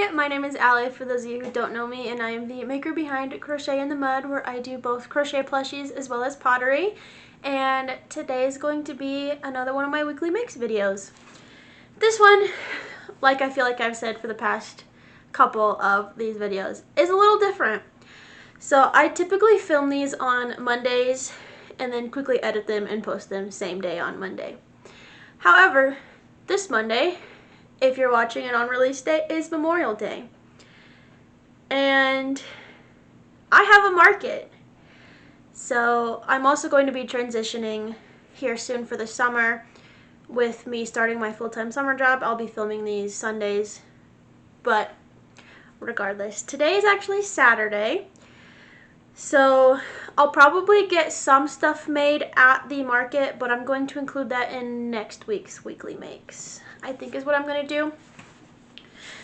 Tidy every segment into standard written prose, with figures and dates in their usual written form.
Hi, my name is Allie for those of you who don't know me, and I am the maker behind Crochet in the Mud, where I do both crochet plushies as well as pottery. And today is going to be another one of my weekly makes videos. This one, like I feel like I've said for the past couple of these videos, is a little different. So I typically film these on Mondays and then quickly edit them and post them same day on Monday. However, this Monday, if you're watching it on release day, is Memorial Day. And I have a market. So I'm also going to be transitioning here soon for the summer. With me starting my full-time summer job, I'll be filming these Sundays. But regardless, today is actually Saturday. So I'll probably get some stuff made at the market, but I'm going to include that in next week's weekly makes, I think is what I'm going to do,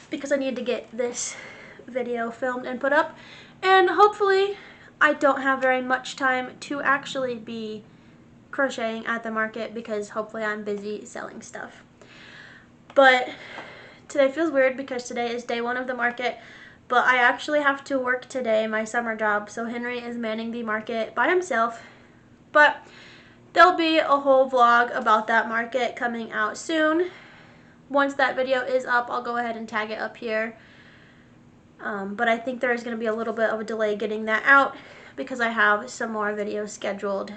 because I need to get this video filmed and put up, and hopefully I don't have very much time to actually be crocheting at the market because hopefully I'm busy selling stuff. But today feels weird because today is day one of the market, but I actually have to work today, my summer job, so Henry is manning the market by himself. But there'll be a whole vlog about that market coming out soon. Once that video is up, I'll go ahead and tag it up here. But I think there is going to be a little bit of a delay getting that out because I have some more videos scheduled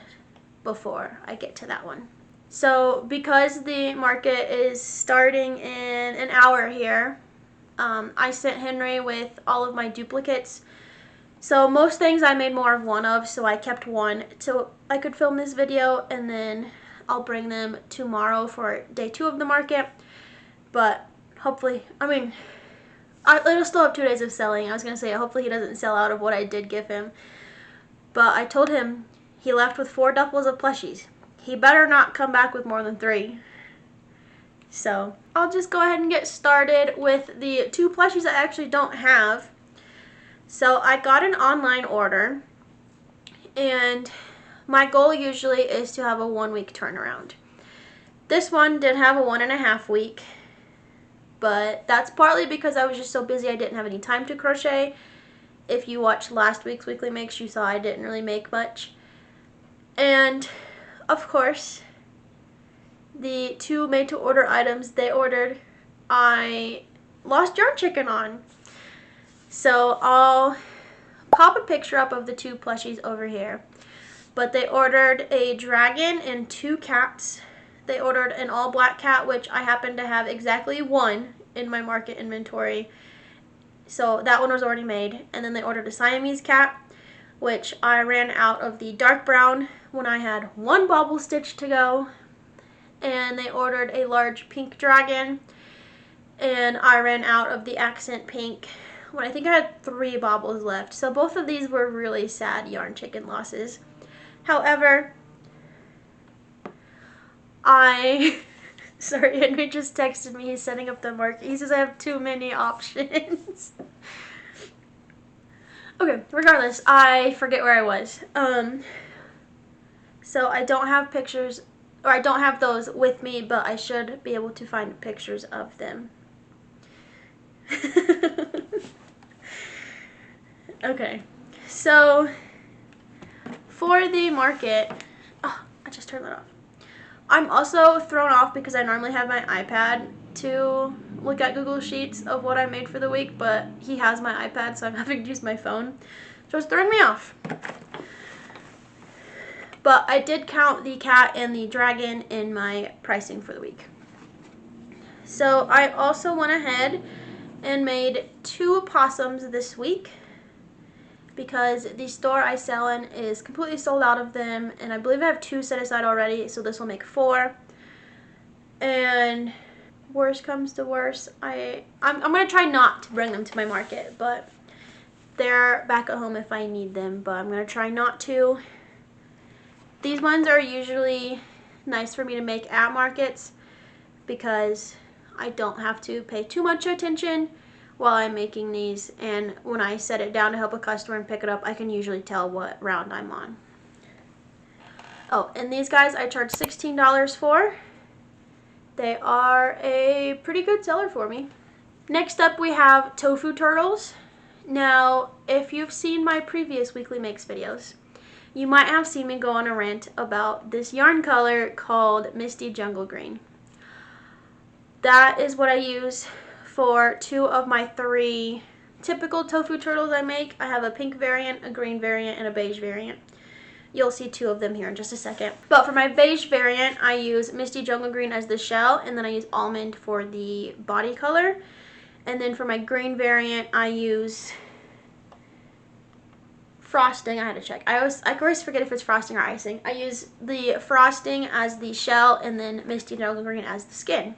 before I get to that one. So because the market is starting in an hour here, I sent Henry with all of my duplicates. So most things I made more of one of, so I kept one so I could film this video, and then I'll bring them tomorrow for day 2 of the market. But hopefully, it'll still have 2 days of selling. I was going to say, hopefully he doesn't sell out of what I did give him. But I told him he left with 4 duffels of plushies. He better not come back with more than 3. So I'll just go ahead and get started with the 2 plushies I actually don't have. So I got an online order, and my goal usually is to have a 1-week turnaround. This one did have a 1.5 week, but that's partly because I was just so busy I didn't have any time to crochet. If you watched last week's weekly makes, you saw I didn't really make much. And of course, the 2 made to order items they ordered, I lost yarn chicken on. So I'll pop a picture up of the 2 plushies over here. But they ordered a dragon and 2 cats. They ordered an all black cat, which I happen to have exactly 1 in my market inventory. So that one was already made. And then they ordered a Siamese cat, which I ran out of the dark brown when I had 1 bobble stitch to go. And they ordered a large pink dragon, and I ran out of the accent pink when I think I had 3 bobbles left. So both of these were really sad yarn chicken losses. However, sorry, Henry just texted me. He's setting up the market. He says I have too many options. Okay, regardless, I forget where I was. So I don't have pictures, or I don't have those with me, but I should be able to find pictures of them. Okay, so for the market, oh, I just turned that off. I'm also thrown off because I normally have my iPad to look at Google Sheets of what I made for the week, but he has my iPad, so I'm having to use my phone. So it's throwing me off. But I did count the cat and the dragon in my pricing for the week. So I also went ahead and made 2 possums this week because the store I sell in is completely sold out of them, and I believe I have 2 set aside already, so this will make 4. And worst comes to worst, I'm going to try not to bring them to my market, but they're back at home if I need them, but I'm going to try not to. These ones are usually nice for me to make at markets because I don't have to pay too much attention while I'm making these, and when I set it down to help a customer and pick it up, I can usually tell what round I'm on. Oh, and these guys I charged $16 for. They are a pretty good seller for me. Next up we have Tofu Turtles. Now, if you've seen my previous weekly makes videos, you might have seen me go on a rant about this yarn color called Misty Jungle Green. That is what I use for 2 of my 3 typical tofu turtles I make. I have a pink variant, a green variant, and a beige variant. You'll see 2 of them here in just a second. But for my beige variant, I use Misty Jungle Green as the shell, and then I use Almond for the body color. And then for my green variant, I use frosting. I had to check. I always forget if it's frosting or icing. I use the frosting as the shell, and then Misty Jungle Green as the skin.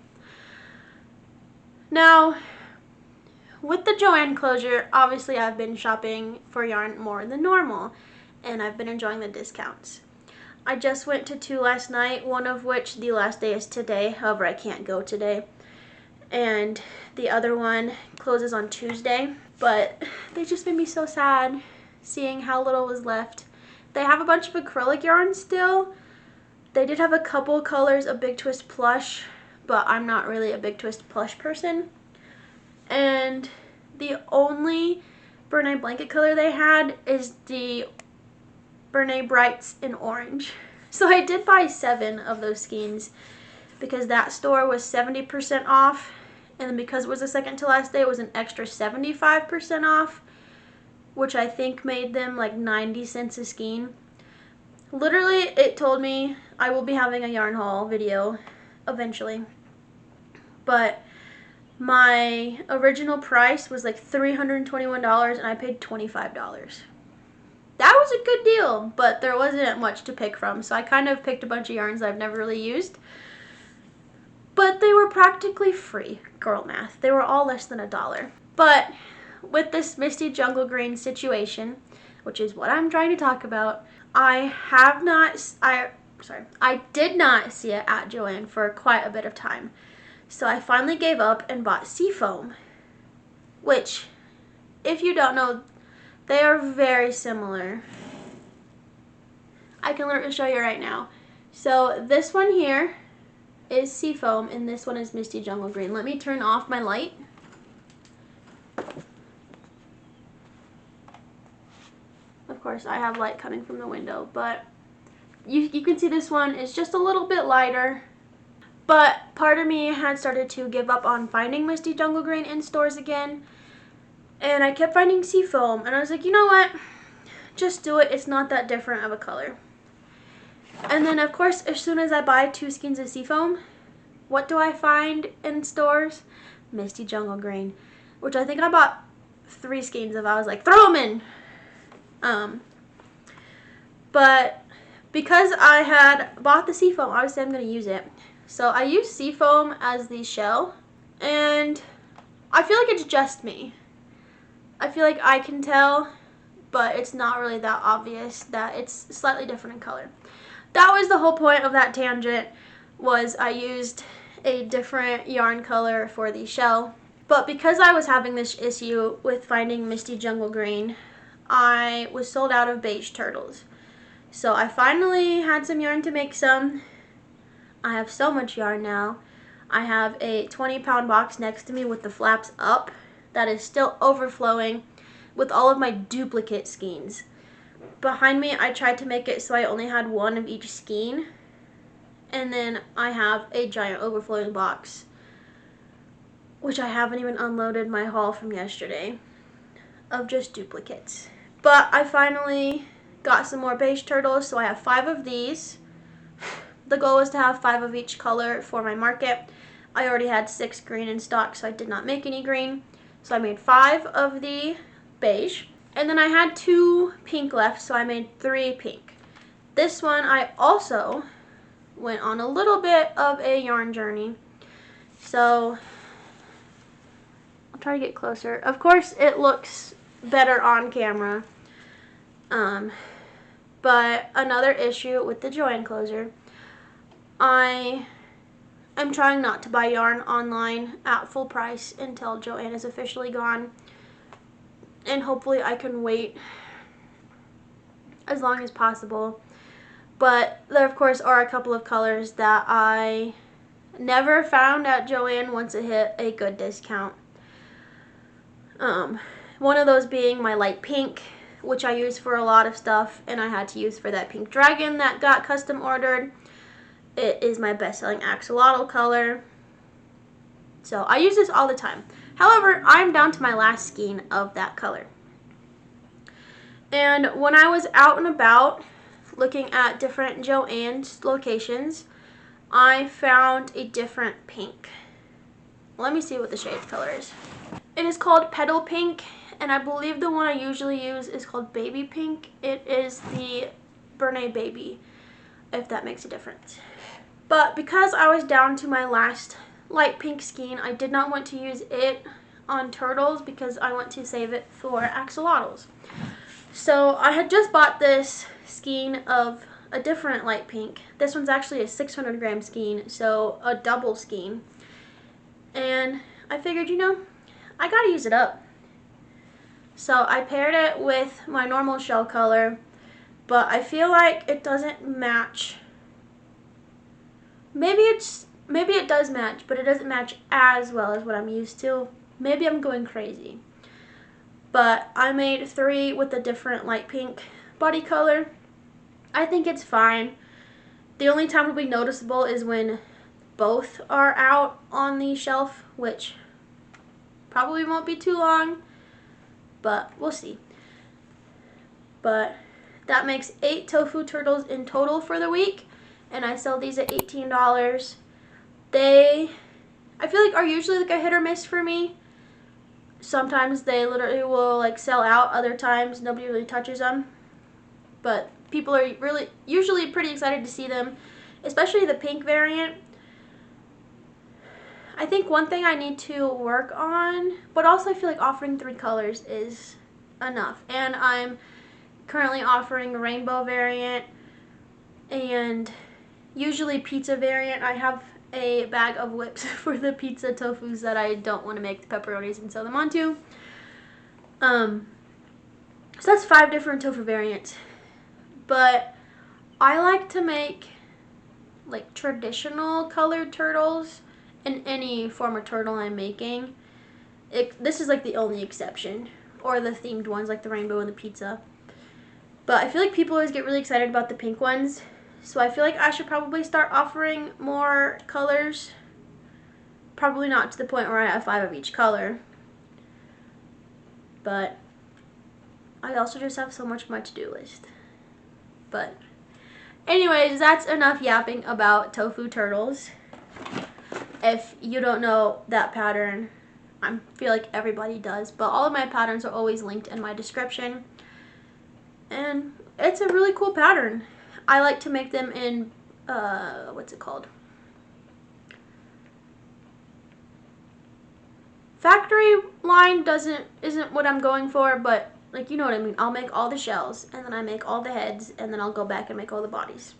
Now, with the Joann closure, obviously I've been shopping for yarn more than normal, and I've been enjoying the discounts. I just went to 2 last night, one of which the last day is today, however I can't go today. And the other one closes on Tuesday, but they just made me so sad seeing how little was left. They have a bunch of acrylic yarn still. They did have a couple colors of Big Twist plush, but I'm not really a Big Twist plush person. And the only Bernay blanket color they had is the Bernay Brights in orange. So I did buy 7 of those skeins because that store was 70% off, and then because it was the second to last day, it was an extra 75% off, which I think made them like 90 cents a skein. Literally, it told me I will be having a yarn haul video eventually, but my original price was like $321 and I paid $25. That was a good deal, but there wasn't much to pick from, so I kind of picked a bunch of yarns I've never really used. But they were practically free. Girl math. They were all less than $1. But with this Misty Jungle Green situation, which is what I'm trying to talk about, I did not see it at Joann for quite a bit of time. So I finally gave up and bought Seafoam, which, if you don't know, they are very similar. I can literally show you right now. So this one here is Seafoam, and this one is Misty Jungle Green. Let me turn off my light. Of course, I have light coming from the window, but you can see this one is just a little bit lighter. But part of me had started to give up on finding Misty Jungle Green in stores again, and I kept finding Seafoam, and I was like, you know what? Just do it. It's not that different of a color. And then, of course, as soon as I buy 2 skeins of Seafoam, what do I find in stores? Misty Jungle Green, which I think I bought 3 skeins of. I was like, throw them in. But because I had bought the Seafoam, obviously I'm going to use it. So I use Seafoam as the shell, and I feel like it's just me. I feel like I can tell, but it's not really that obvious that it's slightly different in color. That was the whole point of that tangent, was I used a different yarn color for the shell. But because I was having this issue with finding Misty Jungle Green, I was sold out of beige turtles. So I finally had some yarn to make some. I have so much yarn now. I have a 20-pound box next to me with the flaps up that is still overflowing with all of my duplicate skeins. Behind me, I tried to make it so I only had 1 of each skein, and then I have a giant overflowing box, which I haven't even unloaded my haul from yesterday, of just duplicates. But I finally got some more beige turtles, so I have 5 of these. The goal was to have 5 of each color for my market. I already had 6 green in stock, so I did not make any green. So I made 5 of the beige. And then I had 2 pink left, so I made 3 pink. This one I also went on a little bit of a yarn journey. So I'll try to get closer. Of course, it looks better on camera. But another issue with the Joann closure, I am trying not to buy yarn online at full price until Joann is officially gone. And hopefully I can wait as long as possible. But there, of course, are a couple of colors that I never found at Joann once it hit a good discount. One of those being my light pink, which I use for a lot of stuff, and I had to use for that pink dragon that got custom ordered. It is my best-selling axolotl color, so I use this all the time. However, I'm down to my last skein of that color. And when I was out and about looking at different Joann's locations, I found a different pink. Let me see what the shade color is. It is called Petal Pink, and I believe the one I usually use is called Baby Pink. It is the Bernay Baby, if that makes a difference. But because I was down to my last light pink skein, I did not want to use it on turtles because I want to save it for axolotls. So I had just bought this skein of a different light pink. This one's actually a 600 gram skein, so a double skein. And I figured, you know, I gotta use it up. So I paired it with my normal shell color, but I feel like it doesn't match. Maybe it does match, but it doesn't match as well as what I'm used to. Maybe I'm going crazy. But I made 3 with a different light pink body color. I think it's fine. The only time it'll be noticeable is when both are out on the shelf, which probably won't be too long, but we'll see. But that makes 8 tofu turtles in total for the week, and I sell these at $18. They, I feel like, are usually like a hit or miss for me. Sometimes they literally will like sell out, other times nobody really touches them. But people are really usually pretty excited to see them, especially the pink variant. I think one thing I need to work on, but also I feel like offering 3 colors is enough. And I'm currently offering a rainbow variant and usually pizza variant. I have a bag of whips for the pizza tofus that I don't want to make the pepperonis and sew them onto. So that's 5 different tofu variants. But I like to make like traditional colored turtles in any form of turtle I'm making. This is like the only exception, or the themed ones like the rainbow and the pizza. But I feel like people always get really excited about the pink ones, so I feel like I should probably start offering more colors. Probably not to the point where I have 5 of each color, but I also just have so much on my to-do list. But anyways, that's enough yapping about tofu turtles. If you don't know that pattern, I feel like everybody does, but all of my patterns are always linked in my description. And it's a really cool pattern. I like to make them in, what's it called? Factory line isn't what I'm going for, but like, you know what I mean. I'll make all the shells, and then I make all the heads, and then I'll go back and make all the bodies.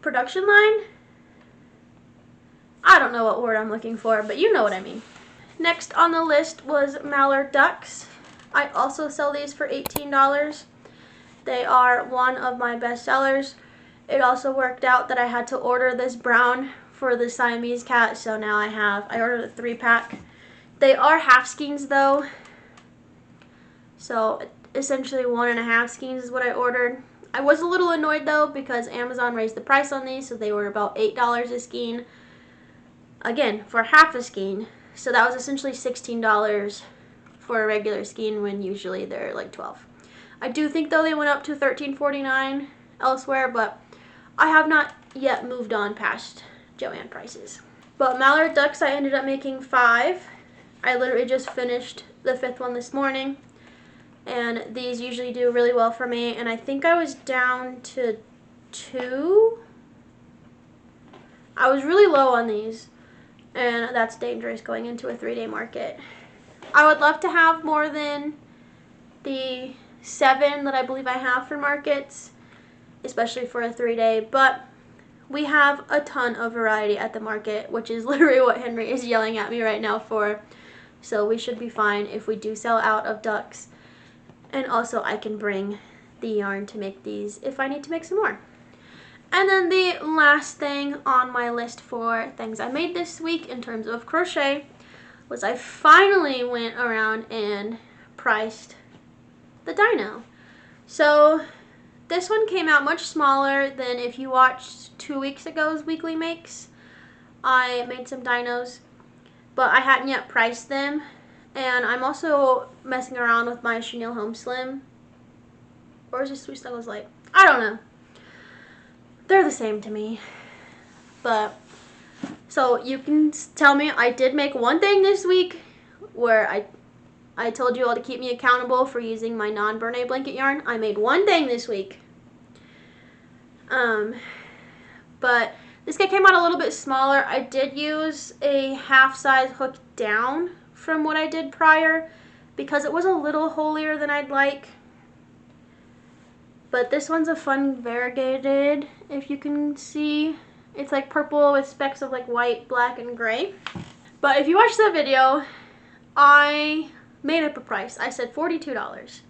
Production line? I don't know what word I'm looking for, but you know what I mean. Next on the list was Mallard Ducks. I also sell these for $18. They are one of my best sellers. It also worked out that I had to order this brown for the Siamese cat, so now I ordered a 3-pack. They are half skeins though, so essentially 1.5 skeins is what I ordered. I was a little annoyed though because Amazon raised the price on these, so they were about $8 a skein. Again, for half a skein, so that was essentially $16 for a regular skein when usually they're like $12. I do think though they went up to $13.49 elsewhere, but I have not yet moved on past Joann prices. But Mallard Ducks, I ended up making 5. I literally just finished the 5th one this morning, and these usually do really well for me, and I think I was down to 2. I was really low on these, and that's dangerous going into a 3-day market. I would love to have more than the 7 that I believe I have for markets, especially for a 3-day, but we have a ton of variety at the market, which is literally what Henry is yelling at me right now for. So we should be fine if we do sell out of ducks. And also I can bring the yarn to make these if I need to make some more. And then the last thing on my list for things I made this week in terms of crochet was I finally went around and priced the dino. So this one came out much smaller than if you watched 2 weeks ago's weekly makes. I made some dinos, but I hadn't yet priced them. And I'm also messing around with my Chenille Home Slim. Or is it Sweet Snuggles Light? I don't know. They're the same to me. But, so you can tell me I did make one thing this week where I told you all to keep me accountable for using my non-Bernay blanket yarn. I made one thing this week. But this guy came out a little bit smaller. I did use a half size hook down from what I did prior because it was a little holier than I'd like. But this one's a fun variegated, if you can see. It's like purple with specks of like white, black, and gray. But if you watch the video, I made up a price. I said $42.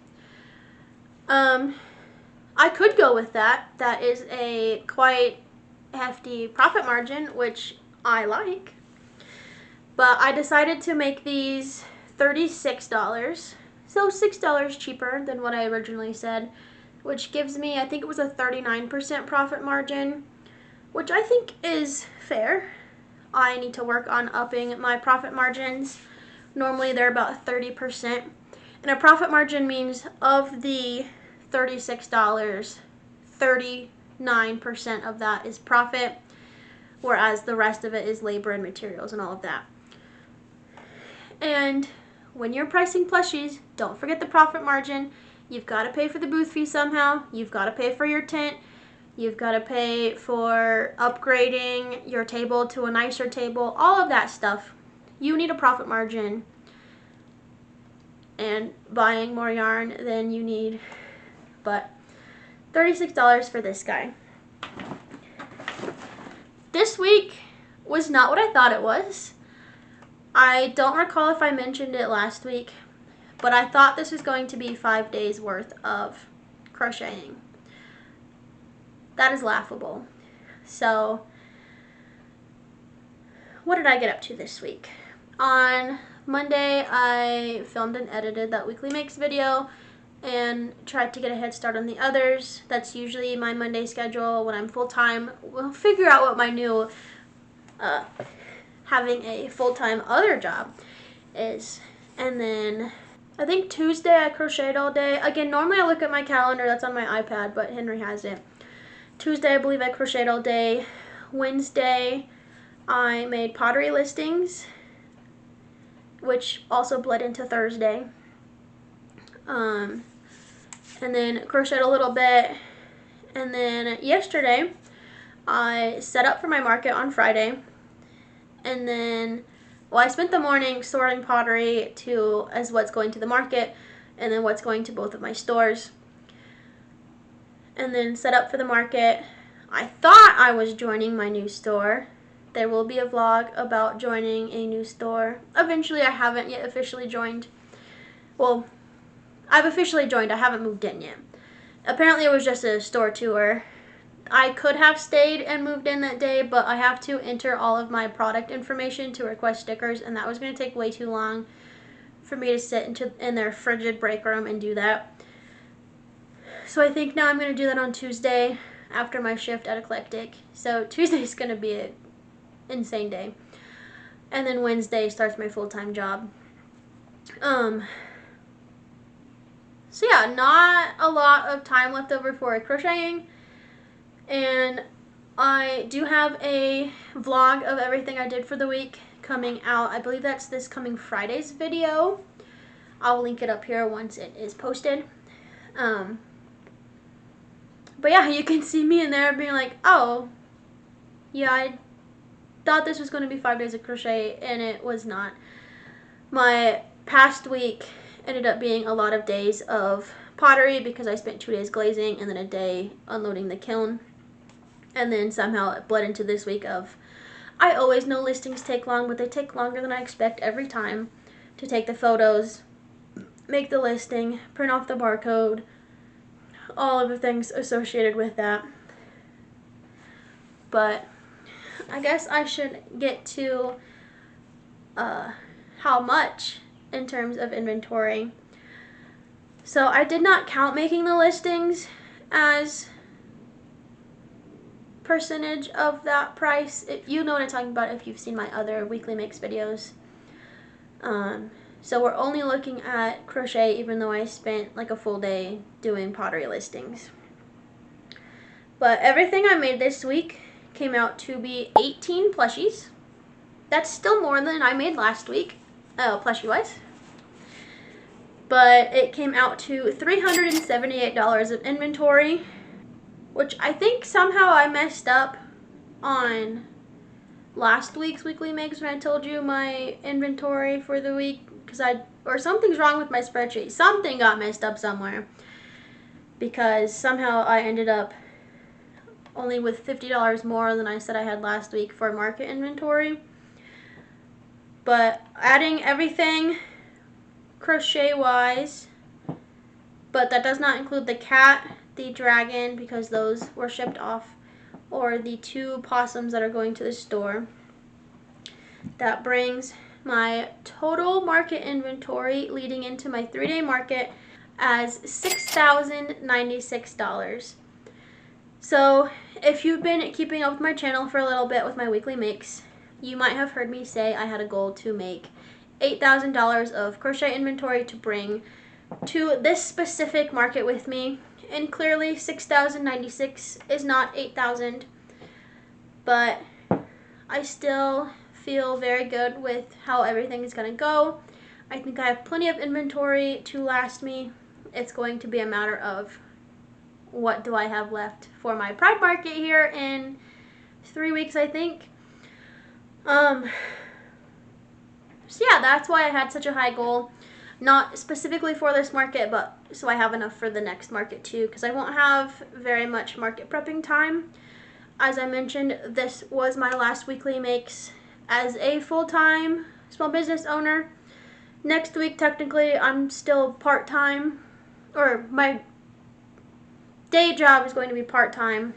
I could go with that. That is a quite hefty profit margin, which I like. But I decided to make these $36. So $6 cheaper than what I originally said, which gives me, I think it was a 39% profit margin, which I think is fair. I need to work on upping my profit margins. Normally they're about 30%. And a profit margin means of the $36, 39% of that is profit, whereas the rest of it is labor and materials and all of that. And when you're pricing plushies, don't forget the profit margin. You've got to pay for the booth fee somehow. You've got to pay for your tent. You've got to pay for upgrading your table to a nicer table. All of that stuff. You need a profit margin. And buying more yarn than you need. But $36 for this guy. This week was not what I thought it was. I don't recall if I mentioned it last week, but I thought this was going to be 5 days worth of crocheting. That is laughable. So, what did I get up to this week? On Monday, I filmed and edited that weekly makes video and tried to get a head start on the others. That's usually my Monday schedule when I'm full-time. We'll figure out what my new having a full-time other job is. And then I think Tuesday I crocheted all day. Again, normally I look at my calendar, that's on my iPad, but Henry has it. Tuesday I believe I crocheted all day. Wednesday I made pottery listings, which also bled into Thursday. And then crocheted a little bit. And then yesterday I set up for my market on Friday. And then, well, I spent the morning sorting pottery as what's going to the market and then what's going to both of my stores. And then set up for the market. I thought I was joining my new store. There will be a vlog about joining a new store. Eventually, I haven't yet officially joined. Well, I've officially joined. I haven't moved in yet. Apparently, it was just a store tour. I could have stayed and moved in that day, but I have to enter all of my product information to request stickers, and that was going to take way too long for me to sit in their frigid break room and do that. So I think now I'm going to do that on Tuesday after my shift at Eclectic. So Tuesday is going to be an insane day. And then Wednesday starts my full-time job. So yeah, not a lot of time left over for crocheting. And I do have a vlog of everything I did for the week coming out. I believe that's this coming Friday's video. I'll link it up here once it is posted. But yeah, you can see me in there being like, oh, yeah, I thought this was going to be 5 days of crochet, and it was not. My past week ended up being a lot of days of pottery because I spent 2 days glazing and then a day unloading the kiln. And then somehow it bled into this week of, I always know listings take long, but they take longer than I expect every time to take the photos, make the listing, print off the barcode, all of the things associated with that. But I guess I should get to how much in terms of inventory. So I did not count making the listings as percentage of that price. If you know what I'm talking about, if you've seen my other weekly makes videos. So we're only looking at crochet, even though I spent like a full day doing pottery listings. But everything I made this week came out to be 18 plushies. That's still more than I made last week, plushie wise. But it came out to $378 of inventory, which I think somehow I messed up on last week's weekly makes when I told you my inventory for the week, or something's wrong with my spreadsheet. Something got messed up somewhere, because somehow I ended up only with $50 more than I said I had last week for market inventory. But adding everything crochet wise, but that does not include the cat, the dragon, because those were shipped off, or the 2 possums that are going to the store. That brings my total market inventory leading into my 3-day market as $6,096. So if you've been keeping up with my channel for a little bit with my weekly makes, you might have heard me say I had a goal to make $8,000 of crochet inventory to bring to this specific market with me. And clearly $6,096 is not $8,000, but I still feel very good with how everything is going to go. I think I have plenty of inventory to last me. It's going to be a matter of what do I have left for my Pride Market here in 3 weeks, I think. So yeah, that's why I had such a high goal. Not specifically for this market, but so I have enough for the next market too, because I won't have very much market prepping time. As I mentioned, this was my last weekly makes as a full-time small business owner. Next week, technically, I'm still part-time, or my day job is going to be part-time.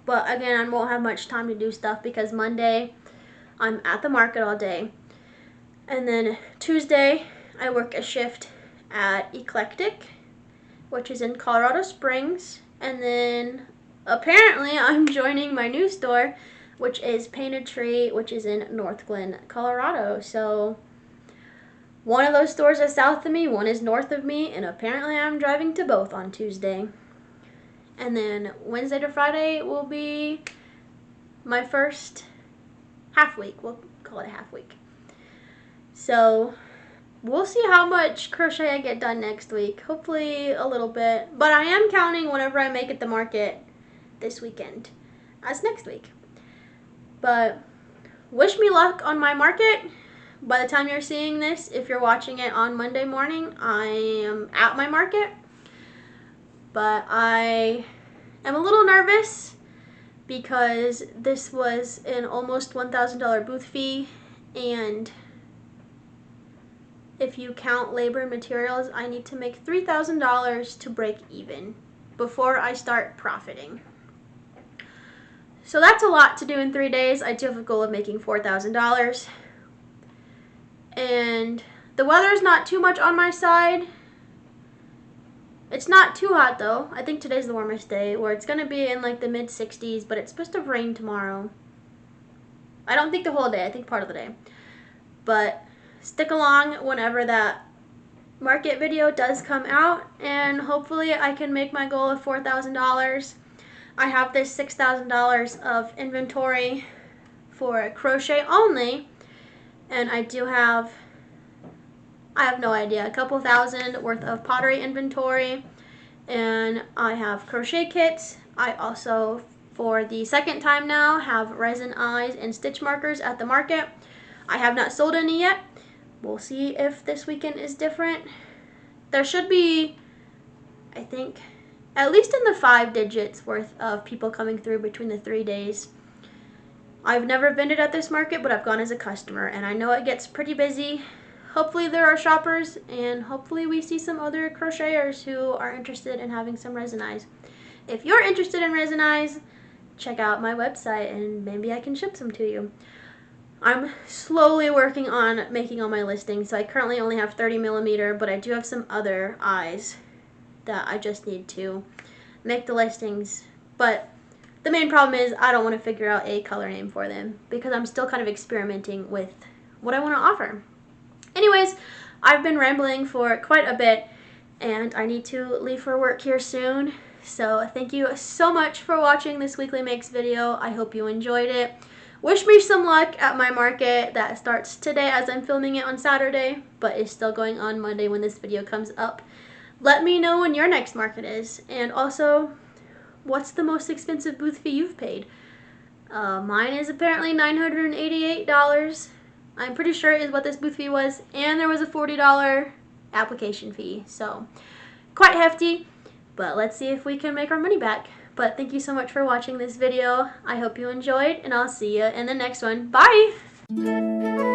But again, I won't have much time to do stuff because Monday, I'm at the market all day. And then Tuesday, I work a shift at Eclectic, which is in Colorado Springs. And then apparently I'm joining my new store, which is Painted Tree, which is in North Glen, Colorado. So one of those stores is south of me, one is north of me, and apparently I'm driving to both on Tuesday. And then Wednesday to Friday will be my first half week. We'll call it a half week. So we'll see how much crochet I get done next week. Hopefully a little bit. But I am counting whatever I make at the market this weekend as next week. But wish me luck on my market. By the time you're seeing this, if you're watching it on Monday morning, I am at my market. But I am a little nervous because this was an almost $1,000 booth fee, and if you count labor and materials, I need to make $3,000 to break even before I start profiting. So that's a lot to do in 3 days. I do have a goal of making $4,000. And the weather's not too much on my side. It's not too hot though. I think today's the warmest day, where it's going to be in like the mid-60s, but it's supposed to rain tomorrow. I don't think the whole day, I think part of the day. But stick along whenever that market video does come out, and hopefully I can make my goal of $4,000. I have this $6,000 of inventory for crochet only, and I have no idea, a couple thousand worth of pottery inventory, and I have crochet kits. I also, for the second time now, have resin eyes and stitch markers at the market. I have not sold any yet. We'll see if this weekend is different. There should be, I think, at least in the 5 digits worth of people coming through between the 3 days. I've never vended at this market, but I've gone as a customer, and I know it gets pretty busy. Hopefully there are shoppers, and hopefully we see some other crocheters who are interested in having some resin eyes. If you're interested in resin eyes, check out my website and maybe I can ship some to you. I'm slowly working on making all my listings. So I currently only have 30mm, but I do have some other eyes that I just need to make the listings. But the main problem is I don't want to figure out a color name for them because I'm still kind of experimenting with what I want to offer. Anyways, I've been rambling for quite a bit and I need to leave for work here soon. So thank you so much for watching this weekly makes video. I hope you enjoyed it. Wish me some luck at my market that starts today as I'm filming it on Saturday, but is still going on Monday when this video comes up. Let me know when your next market is, and also, what's the most expensive booth fee you've paid? Mine is apparently $988. I'm pretty sure is what this booth fee was, and there was a $40 application fee, so quite hefty, but let's see if we can make our money back. But thank you so much for watching this video. I hope you enjoyed, and I'll see you in the next one. Bye!